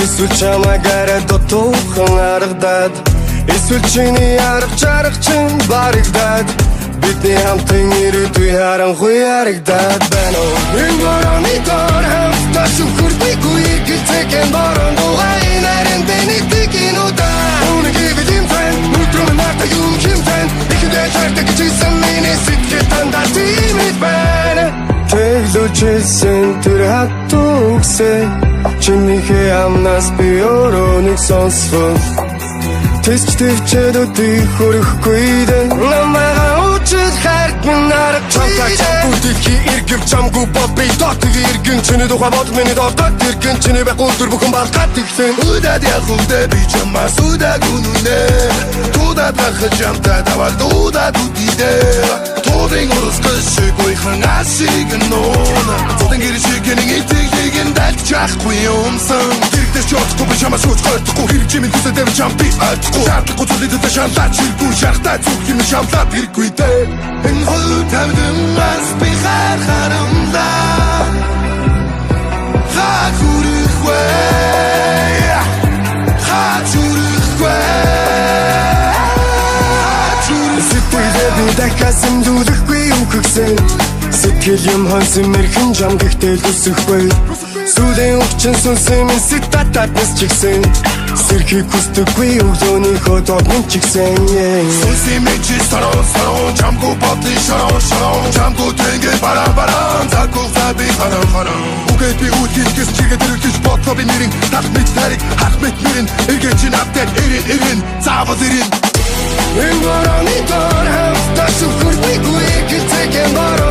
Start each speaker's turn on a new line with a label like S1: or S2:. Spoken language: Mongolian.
S1: Эсвэл чамаагаараа дутуухан аргадаад эсвэл чиний арга чарга чин баригдаад бидний хамтын ирээдүй харанхуй харагдаад байна уу? Энэ борооны доор хамтдаа шүхэрдэггүй гэлцэхэн борон дугай нарийн дэнийг инудаа Үнэгийг бэлэмфэн нүдрөм нарта юу хэмтэн ихэдээ чардаг чисэн миний сэтгэл тандаа тимэд байна Тэглүүчсэн тэр хатугсээ Чинийхээ амнаас би өөрөө нэг сонсвол Тэсч төвчээд өдий хөрөхгүй дэ Намайгаа учил хайрт минь арга чамтай чамгүй дэлхий иргэв чамгүй бол би дотыг иргэн Чиний тухай бод миний дордод иргэн Чиний байхгүй өдөр бүхэн балгаад ихлэн
S2: Удаад явхулдэ би чамаас удааг үнүнэ Тудаад гарах чамтай давал дудаад үдидэ Тудын урусгас шиг уйхан асиг нуун Тудын гэр шиг гэнэн итгийг ин дальт чахгүй юмсан Тэрэгдэж чоцгүй би чамаас үуч гойтхгүй Хэрэг чимийн хүсэл дэвэн чам би ойлгохгүй Шаардлагагүй зүйлээ дэвэн шамлаад чиргүй шахтай зүг юм шамлаад хэрэггүй дэ Энэ хол тавдамаас би харахарамлаа Хачурихвэ Хачурихвэ
S1: Сэтгэлээ би дахиасан дүүлэхгүй юм хөгсөн Сэтгэл юм хонсон мэрхэн жам гэхдээ л үсэхгүй Сүүлийн өвчин сүнсэн минь сэтатад нас чигсэн Сэрхийг хүсдэггүй өглөөний хөдөөд минь чигсэн
S2: Сүнсэн минь чи сарон Чамгүй бодлын шарон Чамгүй тэнгэр баран Закух заби харан Үгээд би үлгийх гэс чигээ дэрэгдэж бодлоо би нэрин Талх мэд тариг хах мэд мэрин Эргээ чин апдет эрин Заавал эрин
S1: Энэ борооны доор хамтдаа шүхэрдэггүй гэлцэхэн бороо